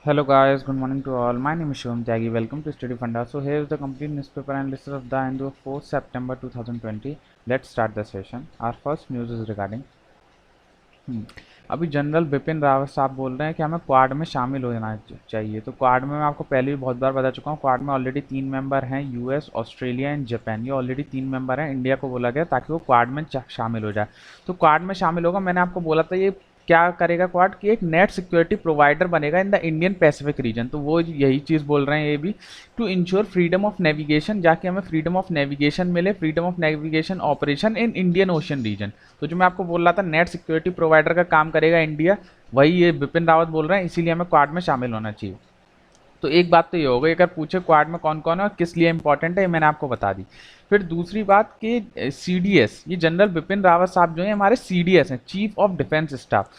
Hello guys, good morning to all. My name is Shivam Tyagi. Welcome to Study Funda. So here is the complete newspaper and list of the Hindu of 4th September 2020. Let's start the session. Our first news is regarding अभी general Bipin Rawat साहब बोल रहे हैं कि हमें quad में शामिल हो जाना चाहिए। तो क्वाड में मैं आपको पहले भी बहुत बार बता चुका हूँ, क्वाड में ऑलरेडी 3 मेंबर हैं, यूएस, ऑस्ट्रेलिया एंड जापान। ये ऑलरेडी 3 मेंबर हैं। इंडिया को बोला गया ताकि वो क्वाड में शामिल हो जाए। तो क्वाड में शामिल होगा, मैंने आपको बोला था ये क्या करेगा क्वाड की एक नेट सिक्योरिटी प्रोवाइडर बनेगा in the Indian Pacific region. तो वो यही चीज़ बोल रहे हैं ये भी, to ensure freedom of navigation, जाके हमें फ्रीडम ऑफ नेविगेशन मिले, freedom of navigation operation in Indian Ocean region. तो जो मैं आपको बोल रहा था नेट सिक्योरिटी प्रोवाइडर का काम करेगा इंडिया, वही ये बिपिन रावत बोल रहे हैं, इसीलिए हमें क्वाड में शामिल होना चाहिए। तो एक बात तो ये हो गई, अगर पूछे क्वाड में कौन कौन है और किस लिए इंपॉर्टेंट है, ये मैंने आपको बता दी। फिर दूसरी बात कि सीडीएस, ये जनरल बिपिन रावत साहब जो है हमारे सीडीएस हैं, चीफ ऑफ डिफेंस स्टाफ।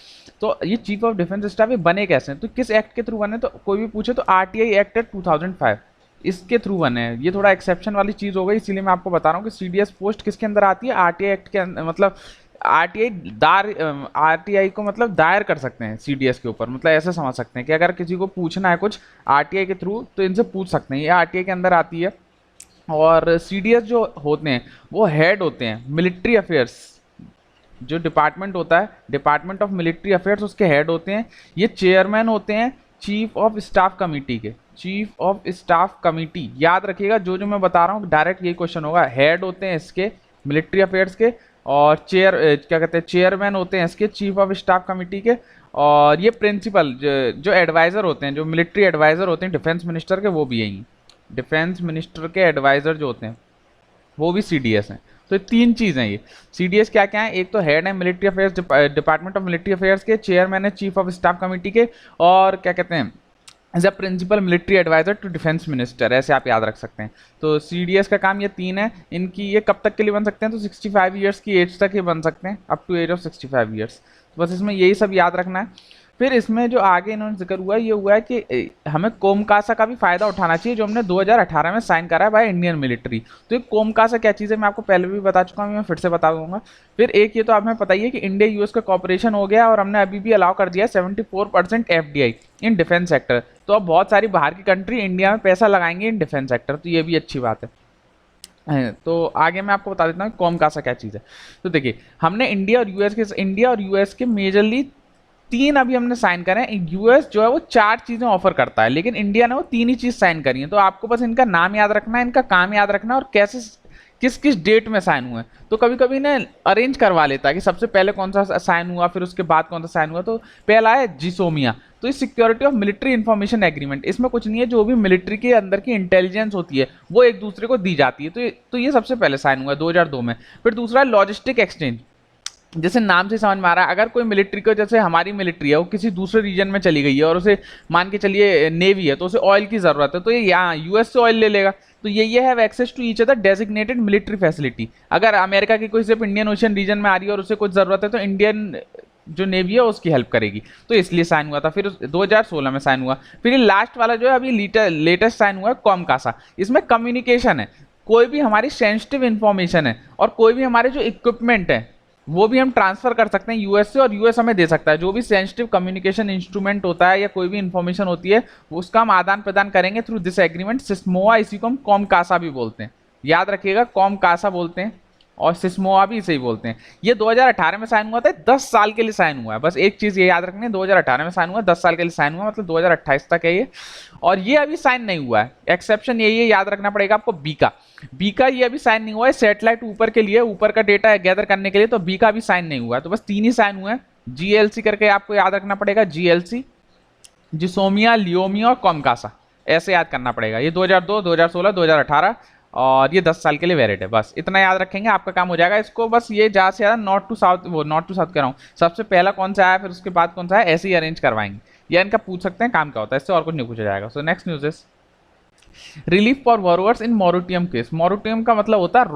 तो ये चीफ ऑफ डिफेंस स्टाफ ये बने कैसे हैं, तो किस एक्ट के थ्रू बने, तो कोई भी पूछे तो आरटीआई एक्ट है 2005, इसके थ्रू बने हैं। ये थोड़ा एक्सेप्शन वाली चीज़ हो गई, इसीलिए मैं आपको बता रहा हूँ कि सीडीएस पोस्ट किसके अंदर आती है, आरटीआई एक्ट के अंदर। मतलब आरटीआई को मतलब दायर कर सकते हैं सीडीएस के ऊपर, मतलब ऐसे समझ सकते हैं कि अगर किसी को पूछना है कुछ आरटीआई के थ्रू तो इनसे पूछ सकते हैं, ये आरटीआई के अंदर आती है। और सीडीएस जो होते हैं वो हेड होते हैं मिलिट्री अफेयर्स, जो डिपार्टमेंट होता है डिपार्टमेंट ऑफ मिलिट्री अफेयर्स, उसके हेड होते हैं। ये चेयरमैन होते हैं चीफ ऑफ स्टाफ कमेटी के, चीफ ऑफ स्टाफ कमेटी। याद रखिएगा जो जो मैं बता रहा हूँ डायरेक्ट यही क्वेश्चन होगा। हेड होते हैं इसके मिलिट्री अफेयर्स के, और क्या कहते हैं चेयरमैन होते हैं इसके चीफ ऑफ स्टाफ कमेटी के। और ये प्रिंसिपल जो एडवाइज़र होते हैं, जो मिलिट्री एडवाइज़र होते हैं डिफेंस मिनिस्टर के, वो भी यही डिफेंस मिनिस्टर के एडवाइज़र जो होते हैं वो भी सीडीएस हैं। तो ये 3 चीज़ें ये सीडीएस क्या क्या है, एक तो हेड है military affairs department of military affairs के, चेयरमैन है चीफ ऑफ स्टाफ कमेटी के, और क्या कहते हैं as a principal military adviser to defence minister, ऐसे आप याद रख सकते हैं। तो सीडीएस का काम ये 3 है। इनकी ये कब तक के लिए बन सकते हैं, तो 65 ईयर्स की एज तक ये बन सकते हैं, up to age of 65 years. तो बस इसमें यही सब याद रखना है। फिर इसमें जो आगे इन्होंने जिक्र हुआ है, ये हुआ है कि हमें कोमकासा का भी फायदा उठाना चाहिए, जो हमने 2018 में साइन करा है बाय इंडियन मिलिट्री। तो ये कोमकासा क्या चीज़ है, मैं आपको पहले भी बता चुका हूँ, मैं फिर से बता दूंगा। फिर एक ये तो आप हमें पता ही है कि इंडिया यूएस का कॉपरेशन हो गया, और हमने अभी भी अलाउ कर दिया 74% एफडीआई इन डिफेंस सेक्टर। तो अब बहुत सारी बाहर की कंट्री इंडिया में पैसा लगाएंगे इन डिफेंस सेक्टर, तो ये भी अच्छी बात है। तो आगे मैं आपको बता देता हूँ कोमकासा क्या चीज़ है। तो देखिए हमने इंडिया और यूएस के मेजरली 3 अभी हमने साइन करे हैं। यूएस जो है वो 4 चीजें ऑफर करता है, लेकिन इंडिया ने वो 3 ही चीज साइन करी है। तो आपको बस इनका नाम याद रखना है, इनका काम याद रखना है, और कैसे किस किस डेट में साइन हुए। तो कभी कभी ना अरेंज करवा लेता है कि सबसे पहले कौन सा साइन हुआ, फिर उसके बाद कौन सा साइन हुआ। तो पहला है जिसोमिया, तो ये security of military information agreement. इसमें कुछ नहीं है, जो भी मिलिट्री के अंदर की इंटेलिजेंस होती है वो एक दूसरे को दी जाती है। तो ये सबसे पहले साइन हुआ है 2002 में। फिर दूसरा है लॉजिस्टिक एक्सचेंज, जैसे नाम से समझ में आ रहा है, अगर कोई मिलिट्री को, जैसे हमारी मिलिट्री है वो किसी दूसरे रीजन में चली गई है और उसे मान के चलिए नेवी है, तो उसे ऑयल की जरूरत है, तो ये यहाँ यूएस से ऑयल ले लेगा। तो ये have access to each other designated military facility. अगर अमेरिका की कोई सिर्फ इंडियन ओशन रीजन में आ रही है और उसे कुछ जरूरत है, तो इंडियन जो नेवी है उसकी हेल्प करेगी। तो इसलिए साइन हुआ था, फिर 2016 में साइन हुआ। फिर ये लास्ट वाला जो है अभी लेटेस्ट साइन हुआ है कॉमकासा। इसमें कम्युनिकेशन है, कोई भी हमारी सेंसिटिव इंफॉर्मेशन है और कोई भी हमारे जो इक्विपमेंट है वो भी हम ट्रांसफर कर सकते हैं यूएस से, और यूएस हमें दे सकता है। जो भी सेंसिटिव कम्युनिकेशन इंस्ट्रूमेंट होता है या कोई भी इंफॉर्मेशन होती है उसका हम आदान प्रदान करेंगे थ्रू दिस एग्रीमेंट सिस्मोआ। इसी को हम कॉमकासा भी बोलते हैं, याद रखिएगा कॉमकासा बोलते हैं, और सिस्मोआ भी इसे ही बोलते हैं। ये 2018 में साइन हुआ था, 10 साल के लिए साइन हुआ है। बस एक चीज ये याद रखनी है, 2018 में साइन हुआ, 10 साल के लिए साइन हुआ, मतलब 2028 तक है ये। और ये अभी साइन नहीं हुआ है, एक्सेप्शन यही है, याद रखना पड़ेगा आपको बीका ये अभी साइन नहीं हुआ है। सैटेलाइट ऊपर के लिए, ऊपर का डेटा गैदर करने के लिए, तो बीका अभी साइन नहीं हुआ है। तो बस 3 ही साइन हुए हैं, जीएलसी करके आपको याद रखना पड़ेगा, जीएलसी, जिसोमिया, लियोमिया और कॉमकासा, ऐसे याद करना पड़ेगा। ये 2002, 2016, 2018 और ये 10 साल के लिए वैलिड है। बस इतना याद रखेंगे, आपका काम हो जाएगा। इसको बस ये ज़्यादा से ज़्यादा नॉर्थ टू साउथ कह रहा हूँ, सबसे पहला कौन सा आया फिर उसके बाद कौन सा है, ऐसे ही अरेंज करवाएंगे, या इनका पूछ सकते हैं काम क्या होता है, इससे और कुछ नहीं पूछा जाएगा। So next news is relief for borrowers in moratorium case. Moratorium का मतलब होता है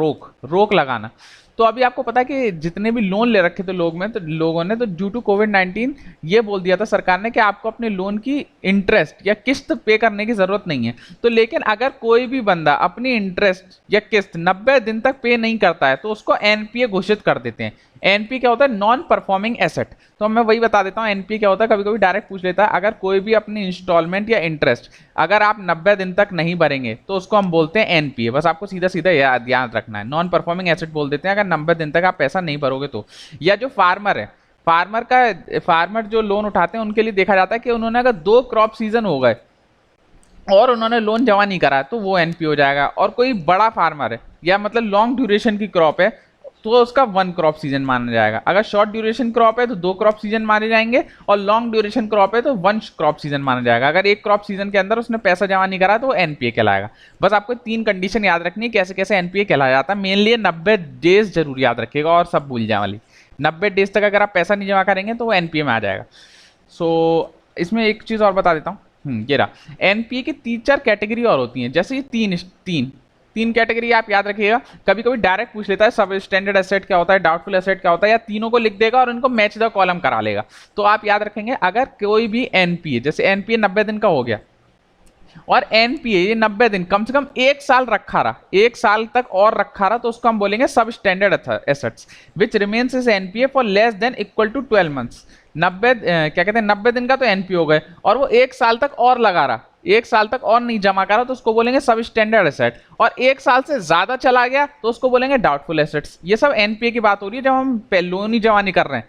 रोक लगाना। तो अभी आपको पता है कि जितने भी लोन ले रखे थे लोगों ने, तो ड्यू टू कोविड-19 ये बोल दिया था सरकार ने कि आपको अपने लोन की इंटरेस्ट या किस्त पे करने की जरूरत नहीं है। तो लेकिन अगर कोई भी बंदा अपनी इंटरेस्ट या किस्त 90 दिन तक पे नहीं करता है तो उसको एनपीए घोषित कर देते हैं। एनपी क्या होता है, नॉन परफॉर्मिंग एसेट। तो मैं वही बता देता हूँ एनपीए क्या होता है। कभी कभी डायरेक्ट पूछ लेता है, अगर कोई भी अपनी इंस्टॉलमेंट या इंटरेस्ट अगर आप 90 दिन तक नहीं भरेंगे तो उसको हम बोलते हैं एनपीए। बस आपको सीधा सीधा याद रखना है, नॉन परफॉर्मिंग एसेट बोल देते हैं अगर 90 दिन तक आप पैसा नहीं भरोगे तो। या जो फार्मर है, फार्मर जो लोन उठाते हैं उनके लिए देखा जाता है कि उन्होंने अगर 2 क्रॉप सीजन हो गए और उन्होंने लोन जमा नहीं करा तो वो एनपी हो जाएगा। और कोई बड़ा फार्मर है या मतलब लॉन्ग ड्यूरेशन की क्रॉप है तो उसका 1 क्रॉप सीजन माना जाएगा। अगर शॉर्ट ड्यूरेशन क्रॉप है तो 2 क्रॉप सीजन माने जाएंगे, और लॉन्ग ड्यूरेशन क्रॉप है तो 1 क्रॉप सीजन माना जाएगा। अगर 1 क्रॉप सीजन के अंदर उसने पैसा जमा नहीं करा तो वो एनपीए कहलाएगा। बस आपको 3 कंडीशन याद रखनी है कैसे कैसे एनपीए कहलाया जाता है। मेनली 90 डेज जरूर याद रखिएगा और सब भूल जाए वाली। 90 डेज तक अगर आप पैसा नहीं जमा करेंगे तो वो एनपीए में आ जाएगा। सो इसमें एक चीज़ और बता देता हूँ, ये रहा। एनपीए की 3-4 कैटेगरी और होती हैं, जैसे ये तीन कैटेगरी आप याद रखिएगा। कभी कभी डायरेक्ट पूछ लेता है सब स्टैंडर्ड एसेट क्या होता है, डाउटफुल एसेट क्या होता है, या तीनों को लिख देगा और इनको मैच द कॉलम करा लेगा। तो आप याद रखेंगे अगर कोई भी एनपीए, जैसे एनपीए 90 दिन का हो गया और एनपीए ये 90 दिन कम से कम 1 साल रखा रहा, 1 साल तक और रखा रहा, तो उसको हम बोलेंगे sub standard assets which remains is NPA for less than equal to 12 months. 90 क्या कहते हैं 90 दिन का तो एनपीए हो गए और वो 1 साल तक और लगा रहा, 1 साल तक और नहीं जमा करा तो उसको बोलेंगे सब स्टैंडर्ड एसेट। और 1 साल से ज्यादा चला गया तो उसको बोलेंगे डाउटफुल एसेट्स। ये सब एनपीए की बात हो रही है जब हम लोन ही जमा नहीं कर रहे हैं।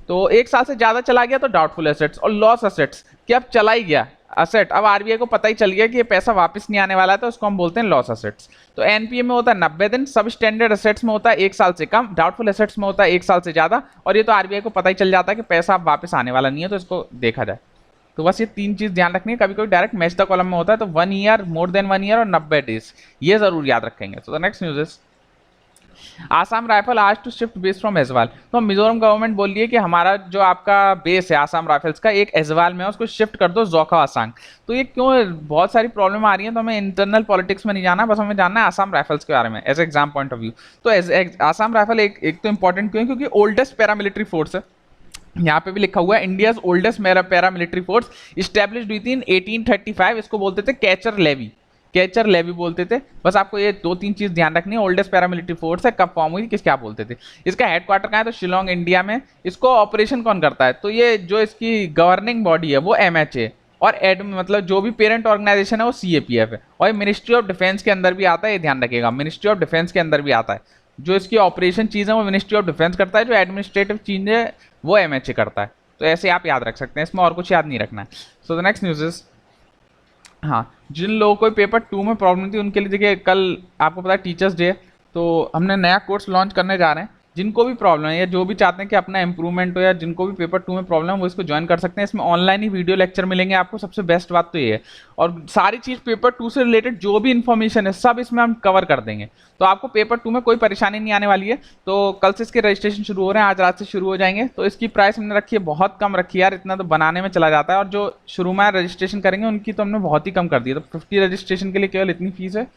तो 1 साल से ज्यादा चला गया तो डाउटफुल एसेट्स। और लॉस एसेट्स कि अब चला ही गया असेट, अब आरबीआई को पता ही चल गया कि ये पैसा वापस नहीं आने वाला है, तो उसको हम बोलते हैं लॉस एसेट्स। तो एनपीए में होता है 90 दिन, सब स्टैंडर्ड एसेट्स में होता है 1 साल से कम, डाउटफुल एसेट्स में होता है 1 साल से ज्यादा। और ये तो आरबीआई को पता ही चल जाता है कि पैसा अब वापस आने वाला नहीं है, तो इसको देखा जाए। तो बस ये 3 चीज ध्यान रखनी है। कभी कभी डायरेक्ट मैच द कॉलम में होता है तो 1 ईयर, मोर देन 1 ईयर और 90 डेज, ये जरूर याद रखेंगे। तो the next news is Assam rifle आज to shift base from Aizawl. तो मिजोरम गवर्नमेंट बोल रही है कि हमारा जो आपका बेस है आसाम राइफल्स का एक एजवाल में है, उसको शिफ्ट कर दो जोखावासांग। तो ये क्यों, बहुत सारी प्रॉब्लम आ रही है, तो हमें इंटरनल पॉलिटिक्स में नहीं जाना, बस हमें जानना है आसाम राइफल्स के बारे में as exam point of view. तो आसाम राइफल एक तो इंपॉर्टेंट क्यों है क्योंकि ओल्डेस्ट पैरामिलिट्री फोर्स है। यहाँ पे भी लिखा हुआ है India's oldest paramilitary force established हुई थी इन 1835। इसको बोलते थे कैचर लेवी बोलते थे। बस आपको ये 2-3 चीज ध्यान रखनी है। ओल्डेस्ट पैरामिलिट्री फोर्स है, कब फॉर्म हुई, किस क्या बोलते थे, इसका हेडक्वार्टर कहाँ है, तो शिलोंग इंडिया में। इसको ऑपरेशन कौन करता है, तो ये जो इसकी गवर्निंग बॉडी है वो एमएचए, और मतलब जो भी पेरेंट ऑर्गेनाइजेशन है वो सीएपीएफ है। और ये मिनिस्ट्री ऑफ डिफेंस के अंदर भी आता है, ये ध्यान रखिएगा, मिनिस्ट्री ऑफ डिफेंस के अंदर भी आता है। जो इसकी ऑपरेशन चीज़ है वो मिनिस्ट्री ऑफ डिफेंस करता है, जो एडमिनिस्ट्रेटिव चीज़ है वो एमएचए करता है। तो ऐसे आप याद रख सकते हैं, इसमें और कुछ याद नहीं रखना है। सो द नेक्स्ट न्यूज इज, हाँ, जिन लोगों को पेपर 2 में प्रॉब्लम थी उनके लिए देखिए, कल आपको पता है टीचर्स डे है, तो हमने नया कोर्स लॉन्च करने जा रहे हैं। जिनको भी प्रॉब्लम है या जो भी चाहते हैं कि अपना इंप्रूवमेंट हो, या जिनको भी पेपर 2 में प्रॉब्लम है वो इसको ज्वाइन कर सकते हैं। इसमें ऑनलाइन ही वीडियो लेक्चर मिलेंगे आपको, सबसे बेस्ट बात तो ये है। और सारी चीज़ पेपर 2 से रिलेटेड जो भी इन्फॉर्मेशन है सब इसमें हम कवर कर देंगे, तो आपको पेपर 2 में कोई परेशानी नहीं आने वाली है। तो कल से इसके रजिस्ट्रेशन शुरू हो रहे हैं, आज रात से शुरू हो जाएंगे। तो इसकी प्राइस हमने रखी है बहुत कम रखी है यार, इतना तो बनाने में चला जाता है। और जो शुरू में रजिस्ट्रेशन करेंगे उनकी तो हमने बहुत ही कम कर दी है, तो 50 रजिस्ट्रेशन के लिए केवल इतनी फीस है।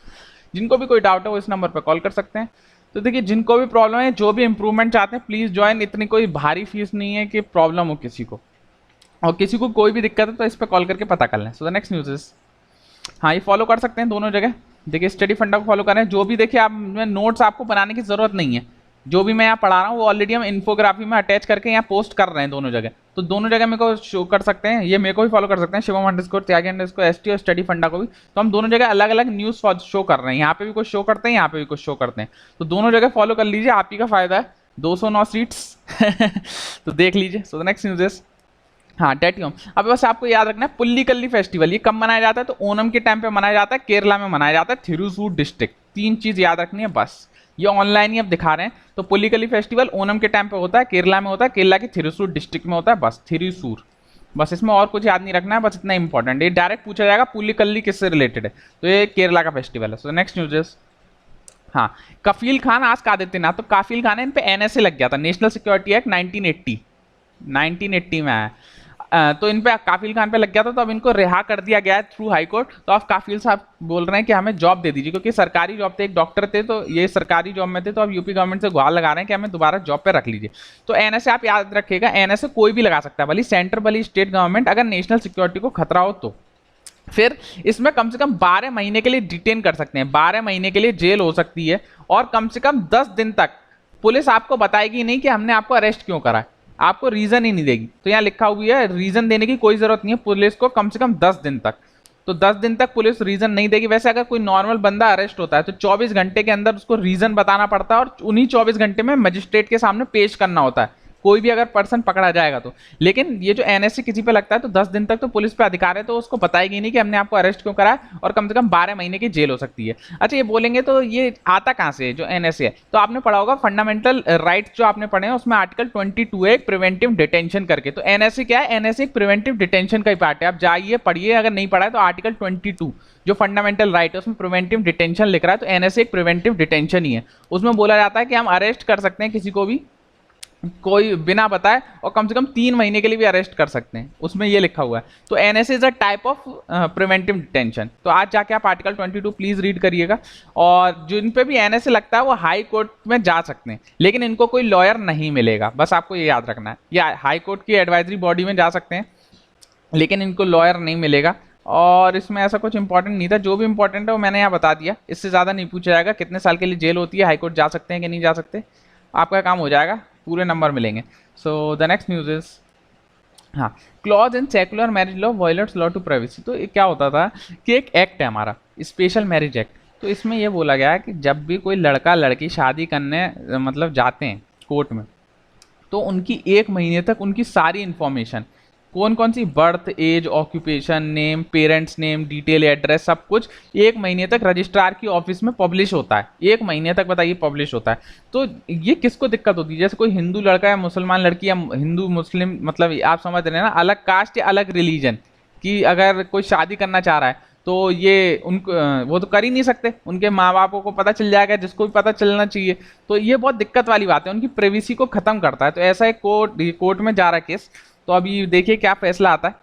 जिनको भी कोई डाउट है वो इस नंबर पर कॉल कर सकते हैं। तो देखिए, जिनको भी प्रॉब्लम है, जो भी इंप्रूवमेंट चाहते हैं, प्लीज़ ज्वाइन। इतनी कोई भारी फीस नहीं है कि प्रॉब्लम हो किसी को, और किसी को कोई भी दिक्कत है तो इस पर कॉल करके पता कर लें। सो द नेक्स्ट न्यूज इज, हाँ, ये फॉलो कर सकते हैं दोनों जगह। देखिए, स्टडी फंडा को फॉलो करें। जो भी देखिए, आप नोट्स आपको बनाने की जरूरत नहीं है, जो भी मैं यहाँ पढ़ा रहा हूँ वो ऑलरेडी हम इन्फोग्राफी में अटैच करके यहाँ पोस्ट कर रहे हैं दोनों जगह। तो दोनों जगह मेरे को शो कर सकते हैं, ये मेरे को भी फॉलो कर सकते हैं, शिवम अंडरस्कोर त्यागी अंडरस्कोर एसटी, और स्टडी फंडा को भी। तो हम दोनों जगह अलग अलग न्यूज़ शो कर रहे हैं, यहाँ पे भी कुछ शो करते हैं, यहाँ पे भी कुछ शो करते हैं। तो दोनों जगह फॉलो कर लीजिए, आप ही का फायदा है। 209 सीट्स तो देख लीजिए। सो द नेक्स्ट न्यूज़ इज, हाँ, टेटियम। अब बस आपको याद रखना है, पुल्लीकल्ली फेस्टिवल ये कब मनाया जाता है, तो ओनम के टाइम पे मनाया जाता है, केरला में मनाया जाता है, थिरुसूर डिस्ट्रिक्ट। 3 चीज याद रखनी है बस, ये ऑनलाइन ही अब दिखा रहे हैं। तो पुल्लीकल्ली फेस्टिवल ओनम के टाइम पे होता है, केरला में होता है, केरला के थिरुसूर डिस्ट्रिक्ट में होता है, बस थिरुसूर। बस इसमें और कुछ याद नहीं रखना है, बस इतना इंपॉर्टेंट। ये डायरेक्ट पूछा जाएगा पुल्लीकल्ली किससे रिलेटेड है, तो ये केरला का फेस्टिवल है। सो नेक्स्ट न्यूज इज, हाँ, कफील खान आज आदित्यनाथ। तो काफिल खान है, इन पे एनएसए लग गया था, नेशनल सिक्योरिटी एक्ट 1980 में आया। तो इन पे काफिल खान पे लग गया था, तो अब इनको रिहा कर दिया गया है थ्रू हाई कोर्ट। तो अब काफिल साहब बोल रहे हैं कि हमें जॉब दे दीजिए, क्योंकि सरकारी जॉब थे, एक डॉक्टर थे, तो ये सरकारी जॉब में थे, तो अब यूपी गवर्नमेंट से गुहार लगा रहे हैं कि हमें दोबारा जॉब पे रख लीजिए। तो एनएसए आप याद रखिएगा, एनएसए कोई भी लगा सकता है, भले सेंटर भले स्टेट गवर्नमेंट, अगर नेशनल सिक्योरिटी को खतरा हो तो। फिर इसमें कम से कम 12 महीने के लिए डिटेन कर सकते हैं, 12 महीने के लिए जेल हो सकती है, और कम से कम 10 दिन तक पुलिस आपको बताएगी नहीं कि हमने आपको अरेस्ट क्यों करा है। आपको रीजन ही नहीं देगी। तो यहाँ लिखा हुआ है रीजन देने की कोई जरूरत नहीं है पुलिस को कम से कम 10 दिन तक। तो 10 दिन तक पुलिस रीजन नहीं देगी। वैसे अगर कोई नॉर्मल बंदा अरेस्ट होता है तो 24 घंटे के अंदर उसको रीजन बताना पड़ता है और उन्हीं 24 घंटे में मजिस्ट्रेट के सामने पेश करना होता है, कोई भी अगर पर्सन पकड़ा जाएगा तो। लेकिन ये जो एनएससी किसी पे लगता है तो 10 दिन तक तो पुलिस पे अधिकार है, तो उसको बताएगी नहीं कि हमने आपको अरेस्ट क्यों करा है, और कम से कम 12 महीने की जेल हो सकती है। अच्छा, ये बोलेंगे तो ये आता कहाँ से है जो एनएससी है? तो आपने पढ़ा होगा फंडामेंटल राइट्स जो आपने पढ़े हैं उसमें आर्टिकल 22 है एक प्रिवेंटिव डिटेंशन करके। तो एनएससी क्या है? एनएससी एक प्रिवेंटिव डिटेंशन का ही पार्ट है। आप जाइए पढ़िए, अगर नहीं पढ़ा है तो आर्टिकल 22 जो फंडामेंटल राइट है उसमें प्रिवेंटिव डिटेंशन लिख रहा है, तो एनएससी एक प्रिवेंटिव डिटेंशन ही है। उसमें बोला जाता है कि हम अरेस्ट कर सकते हैं किसी को भी कोई बिना बताए, और कम से कम 3 महीने के लिए भी अरेस्ट कर सकते हैं, उसमें ये लिखा हुआ है। तो NSA is a type of preventive detention. तो आज जाके आप आर्टिकल 22 प्लीज रीड करिएगा। और जिन पे भी एनएसए लगता है वो हाई कोर्ट में जा सकते हैं, लेकिन इनको कोई लॉयर नहीं मिलेगा, बस आपको ये याद रखना है। या हाई कोर्ट की एडवाइजरी बॉडी में जा सकते हैं, लेकिन इनको लॉयर नहीं मिलेगा। और इसमें ऐसा कुछ इंपॉर्टेंट नहीं था, जो भी इंपॉर्टेंट है वो मैंने यहाँ बता दिया, इससे ज़्यादा नहीं पूछा जाएगा। कितने साल के लिए जेल होती है, हाई कोर्ट जा सकते हैं कि नहीं जा सकते, आपका काम हो जाएगा, पूरे नंबर मिलेंगे। So the next news is, हाँ, clause in secular marriage law violates law to privacy. तो ये क्या होता था कि एक एक्ट है हमारा स्पेशल मैरिज एक्ट, तो इसमें ये बोला गया है कि जब भी कोई लड़का लड़की शादी करने मतलब जाते हैं कोर्ट में, तो उनकी 1 महीने तक उनकी सारी इन्फॉर्मेशन, कौन कौन सी birth, age, occupation, name, parents name, detail, address, सब कुछ 1 महीने तक रजिस्ट्रार की ऑफिस में पब्लिश होता है। 1 महीने तक बताइए पब्लिश होता है। तो ये किसको दिक्कत होती है? जैसे कोई हिंदू लड़का या मुसलमान लड़की या हिंदू मुस्लिम, मतलब आप समझ रहे हैं ना, अलग कास्ट या अलग रिलीजन की अगर कोई शादी करना चाह रहा है तो ये उनको वो तो कर ही नहीं सकते, उनके माँ बापों को पता चल जाएगा, जिसको भी पता चलना चाहिए। तो ये बहुत दिक्कत वाली बात है, उनकी प्राइवेसी को खत्म करता है। तो ऐसा एक कोर्ट में जा रहा है केस, तो अभी देखिए क्या फैसला आता है।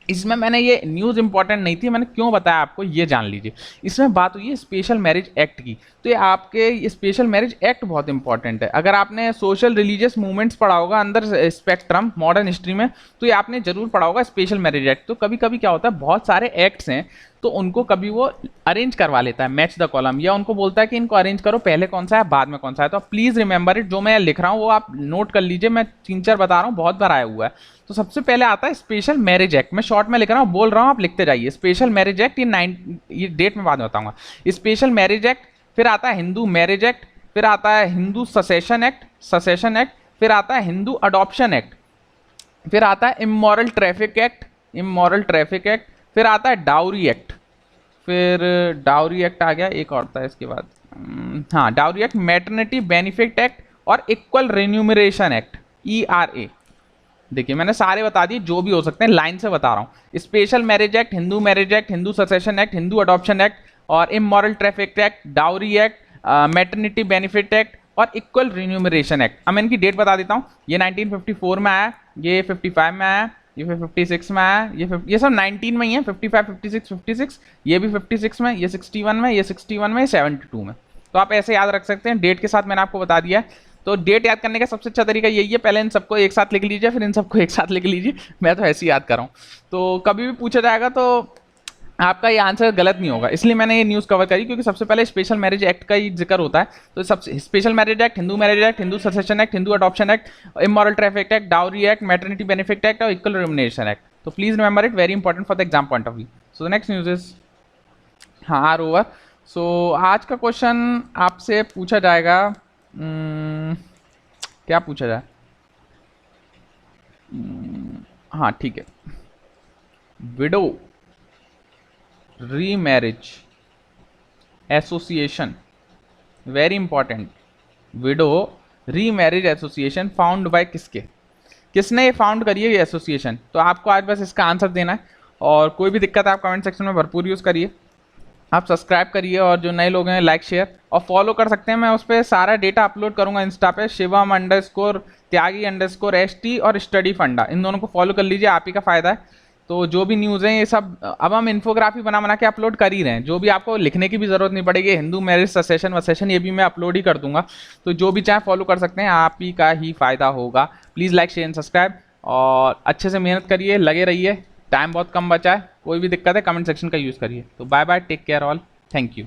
इसमें मैंने ये न्यूज़ इंपॉर्टेंट नहीं थी, मैंने क्यों बताया आपको ये जान लीजिए। इसमें बात हुई है स्पेशल मैरिज एक्ट की। तो ये आपके स्पेशल मैरिज एक्ट बहुत इंपॉर्टेंट है। अगर आपने सोशल रिलीजियस मूवमेंट्स पढ़ा होगा अंदर स्पेक्ट्रम मॉडर्न हिस्ट्री में, तो ये आपने जरूर पढ़ा होगा स्पेशल मैरिज एक्ट। तो कभी कभी क्या होता है, बहुत सारे एक्ट्स हैं तो उनको कभी वो अरेंज करवा लेता है, मैच द कॉलम, या उनको बोलता है कि इनको अरेंज करो, पहले कौन सा है बाद में कौन सा है। तो प्लीज रिमेंबर इट, जो मैं लिख रहा हूँ वो आप नोट कर लीजिए, मैं 3-4 बता रहा हूँ, बहुत बार आया हुआ है। तो सबसे पहले आता है स्पेशल मैरिज एक्ट, मैं शॉर्ट में लिख रहा हूँ, बोल रहा हूँ, आप लिखते जाइए। स्पेशल मैरिज एक्ट, ये डेट में बाद में बताऊंगा। स्पेशल मैरिज एक्ट, फिर आता है हिंदू मैरिज एक्ट, फिर आता है हिंदू ससेशन एक्ट, फिर आता है हिंदू अडॉप्शन एक्ट, फिर आता है इमोरल ट्रैफिक एक्ट, फिर आता है डाउरी एक्ट, फिर डाउरी एक्ट आ गया, एक और था इसके बाद, हाँ dowry act, maternity benefit act और इक्वल रेन्यूमरेशन एक्ट, ERA। देखिए मैंने सारे बता दिए जो भी हो सकते हैं, लाइन से बता रहा हूँ। Special marriage act, Hindu marriage act, Hindu succession act, Hindu adoption act और immoral traffic act, dowry act, maternity benefit act और इक्वल रिन्यूमरेशन एक्ट। अब मैं इनकी डेट बता देता हूँ। ये 1954 में आया, ये 55 में आया, ये 56 में आया, ये सब 19 में ही है, 55, 56, ये भी 56 में, ये 61 में, ये 61 में, ये 72 में। तो आप ऐसे याद रख सकते हैं, डेट के साथ मैंने आपको बता दिया है। तो डेट याद करने का सबसे अच्छा तरीका यही है, पहले इन सबको एक साथ लिख लीजिए, फिर इन सबको एक साथ लिख लीजिए। मैं तो ऐसे ही याद कर रहा हूँ, तो कभी भी पूछा जाएगा तो आपका ये आंसर गलत नहीं होगा, इसलिए मैंने ये न्यूज़ कवर करी, क्योंकि सबसे पहले स्पेशल मैरिज एक्ट का ही जिक्र होता है। तो सबसे special marriage act, Hindu marriage act, Hindu succession act, Hindu adoption act, immoral traffic act, dowry act, maternity benefit act और इक्वल रिम्यूनरेशन एक्ट। तो please remember it, very important for the exam point of view. So the next news is, हाँ are over. सो आज का question आपसे पूछा जाएगा, क्या पूछा जाए, हाँ ठीक है, window remarriage association, very important, window remarriage association found by किसने ये फाउंड करी है ये एसोसिएशन। तो आपको आज बस इसका आंसर देना है, और कोई भी दिक्कत है आप कमेंट सेक्शन में भरपूर यूज़ करिए, आप सब्सक्राइब करिए, और जो नए लोग हैं लाइक शेयर और फॉलो कर सकते हैं। मैं उस पर सारा डेटा अपलोड करूंगा इंस्टा पे, शिवम_त्यागी_ST और स्टडी फंडा, इन दोनों को फॉलो कर लीजिए, आप ही का फायदा है। तो जो भी न्यूज़ हैं ये सब अब हम इन्फोग्राफी बना के अपलोड कर ही रहे हैं, जो भी आपको लिखने की भी जरूरत नहीं पड़ेगी। हिंदू मैरिज ससेशन वसेशन ये भी मैं अपलोड ही कर दूंगा, तो जो भी चाहे फॉलो कर सकते हैं, आप ही का ही फायदा होगा। Please like share and subscribe, और अच्छे से मेहनत करिए, लगे रहिए, टाइम बहुत कम बचा है। कोई भी दिक्कत है कमेंट सेक्शन का यूज़ करिए। तो bye bye, take care all, thank you.